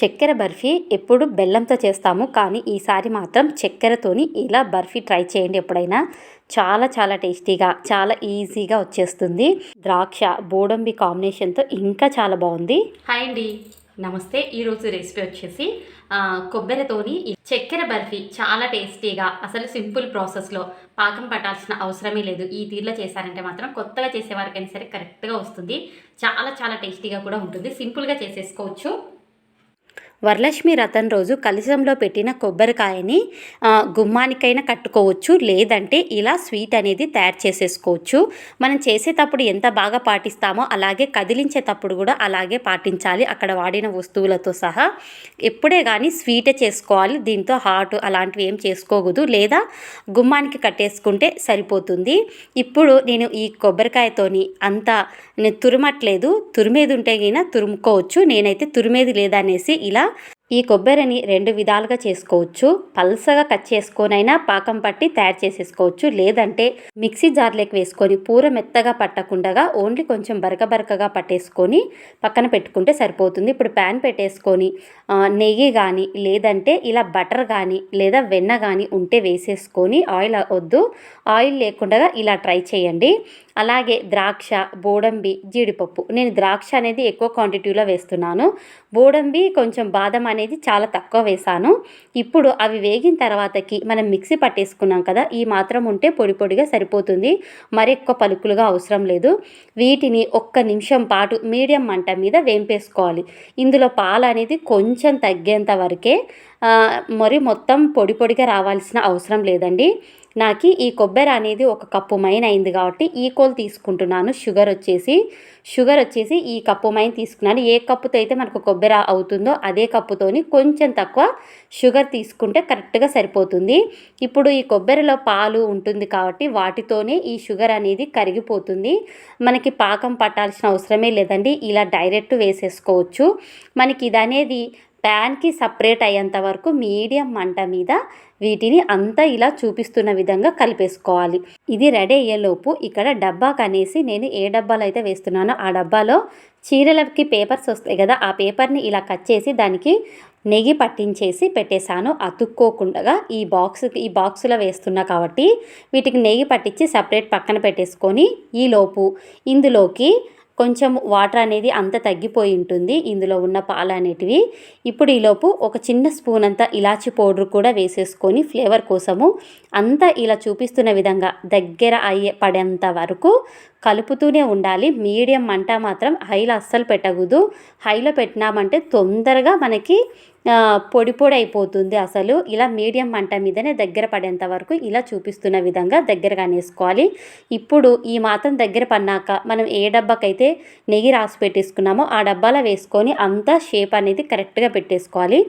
చక్కెర బర్ఫీ ఎప్పుడు బెల్లంతో చేస్తాము, కానీ ఈసారి మాత్రం చక్కెరతోని ఇలా బర్ఫీ ట్రై చేయండి ఎప్పుడైనా. చాలా చాలా టేస్టీగా, చాలా ఈజీగా వచ్చేస్తుంది. ద్రాక్ష బోడంబి కాంబినేషన్తో ఇంకా చాలా బాగుంది. హాయ్ అండి, నమస్తే. ఈరోజు రెసిపీ వచ్చేసి కొబ్బరితోని చక్కెర బర్ఫీ. చాలా టేస్టీగా, అసలు సింపుల్ ప్రాసెస్లో, పాకం పట్టాల్సిన అవసరమే లేదు. ఈ తీరులో చేశారంటే మాత్రం కొత్తగా చేసేవారికైనా సరే కరెక్ట్గా వస్తుంది. చాలా చాలా టేస్టీగా కూడా ఉంటుంది. సింపుల్గా చేసేసుకోవచ్చు. వరలక్ష్మి వ్రతం రోజు కలశంలో పెట్టిన కొబ్బరికాయని గుమ్మానికైనా కట్టుకోవచ్చు, లేదంటే ఇలా స్వీట్ అనేది తయారు చేసేసుకోవచ్చు. మనం చేసేటప్పుడు ఎంత బాగా పాటిస్తామో అలాగే కదిలించేటప్పుడు కూడా అలాగే పాటించాలి, అక్కడ వాడిన వస్తువులతో సహా. ఎప్పుడే కానీ స్వీటే చేసుకోవాలి, దీంతో హాట్ అలాంటివి ఏం చేసుకోకూడదు, లేదా గుమ్మానికి కట్టేసుకుంటే సరిపోతుంది. ఇప్పుడు నేను ఈ కొబ్బరికాయతోని అంతా నేను తురమట్లేదు, తురిమేది ఉంటే గిన తురుముకోవచ్చు. నేనైతే తురిమేది లేదనేసి ఇలా ఈ కొబ్బరిని రెండు విధాలుగా చేసుకోవచ్చు. పల్సగా కట్ చేసుకొనైనా పాకం పట్టి తయారు చేసేసుకోవచ్చు, లేదంటే మిక్సీ జార్లోకి వేసుకొని పూర మెత్తగా పట్టకుండా ఓన్లీ కొంచెం బరకగా పట్టేసుకొని పక్కన పెట్టుకుంటే సరిపోతుంది. ఇప్పుడు ప్యాన్ పెట్టేసుకొని నెయ్యి కానీ, లేదంటే ఇలా బటర్ కానీ, లేదా వెన్న కానీ ఉంటే వేసేసుకొని, ఆయిల్ వద్దు, ఆయిల్ లేకుండా ఇలా ట్రై చేయండి. అలాగే ద్రాక్ష, బోడంబి, జీడిపప్పు. నేను ద్రాక్ష అనేది ఎక్కువ క్వాంటిటీలో వేస్తున్నాను, బోడంబి కొంచెం బాదం అనేది చాలా తక్కువ వేసాను. ఇప్పుడు అవి వేగిన తర్వాతకి మనం మిక్సీ పట్టేసుకున్నాం కదా, ఈ మాత్రం ఉంటే పొడిగా సరిపోతుంది, మరి ఎక్కువ పలుకులుగా అవసరం లేదు. వీటిని ఒక్క నిమిషం పాటు మీడియం మంట మీద వేంపేసుకోవాలి. ఇందులో పాలు అనేది కొంచెం తగ్గేంత వరకే, మరి మొత్తం పొడిగా రావాల్సిన అవసరం లేదండి. నాకు ఈ కొబ్బరి అనేది 1 కప్పు మైన్ అయింది కాబట్టి ఈక్వల్ తీసుకుంటున్నాను. షుగర్ వచ్చేసి ఈ కప్పు మైన్ తీసుకున్నాను. ఏ కప్పుతో అయితే మనకు కొబ్బరి అవుతుందో అదే కప్పుతోని కొంచెం తక్కువ షుగర్ తీసుకుంటే కరెక్ట్గా సరిపోతుంది. ఇప్పుడు ఈ కొబ్బరిలో పాలు ఉంటుంది కాబట్టి వాటితోనే ఈ షుగర్ అనేది కరిగిపోతుంది. మనకి పాకం పట్టాల్సిన అవసరమే లేదండి, ఇలా డైరెక్ట్ వేసేసుకోవచ్చు. మనకి ఇది అనేది ప్యాన్కి సపరేట్ అయ్యేంత వరకు మీడియం మంట మీద వీటిని అంతా ఇలా చూపిస్తున్న విధంగా కలిపేసుకోవాలి. ఇది రెడీ అయ్యేలోపు ఇక్కడ డబ్బాకు అనేసి నేను ఏ డబ్బాలో అయితే వేస్తున్నానో ఆ డబ్బాలో చీరలకి పేపర్స్ వస్తాయి కదా, ఆ పేపర్ని ఇలా కట్ చేసి దానికి నెయ్యి పట్టించేసి పెట్టేశాను. అతుక్కోకుండా ఈ బాక్సులో వేస్తున్నా కాబట్టి వీటికి నెయ్యి పట్టించి సపరేట్ పక్కన పెట్టేసుకొని, ఈలోపు ఇందులోకి కొంచెం వాటర్ అనేది అంత తగ్గిపోయి ఉంటుంది, ఇందులో ఉన్న పాలు అనేటివి. ఇప్పుడు ఈలోపు ఒక చిన్న స్పూన్ అంతా ఇలాచి పౌడర్ కూడా వేసేసుకొని ఫ్లేవర్ కోసము అంతా ఇలా చూపిస్తున్న విధంగా దగ్గర పడేంత వరకు కలుపుతూనే ఉండాలి. మీడియం మంట మాత్రం హైలో అస్సలు పెట్టకూడదు. హైలో పెట్టినామంటే తొందరగా మనకి పొడి అయిపోతుంది. అసలు ఇలా మీడియం మంట మీదనే దగ్గర పడేంత వరకు ఇలా చూపిస్తున్న విధంగా దగ్గరగా వేసుకోవాలి. ఇప్పుడు ఈ మాత్రం దగ్గర పడినాక మనం ఏ డబ్బాకైతే నెయ్యి రాసి పెట్టేసుకున్నామో ఆ డబ్బాలో వేసుకొని అంతా షేప్ అనేది కరెక్ట్గా పెట్టేసుకోవాలి.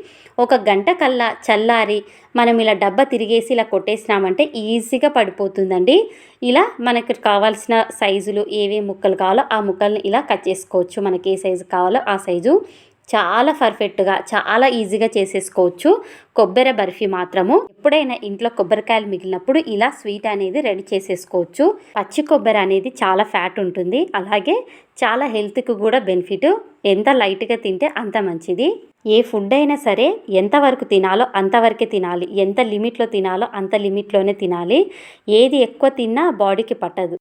1 గంట కల్లా చల్లారి మనం ఇలా డబ్బా తిరిగేసి ఇలా కొట్టేసినామంటే ఈజీగా పడిపోతుందండి. ఇలా మనకు కావాల్సిన సైజులు ఏవే ముక్కలు కావాలో ఆ ముక్కల్ని ఇలా కట్ చేసుకోవచ్చు. మనకి ఏ సైజు కావాలో ఆ సైజు. చాలా పర్ఫెక్ట్గా, చాలా ఈజీగా చేసేసుకోవచ్చు కొబ్బరి బర్ఫీ మాత్రము. ఎప్పుడైనా ఇంట్లో కొబ్బరికాయలు మిగిలినప్పుడు ఇలా స్వీట్ అనేది రెడీ చేసేసుకోవచ్చు. పచ్చి కొబ్బరి అనేది చాలా ఫ్యాట్ ఉంటుంది, అలాగే చాలా హెల్త్కి కూడా బెనిఫిట్. ఎంత లైట్గా తింటే అంత మంచిది. ఏ ఫుడ్ అయినా సరే ఎంతవరకు తినాలో అంతవరకే తినాలి, ఎంత లిమిట్లో తినాలో అంత లిమిట్లోనే తినాలి. ఏది ఎక్కువ తిన్నా బాడీకి పట్టదు.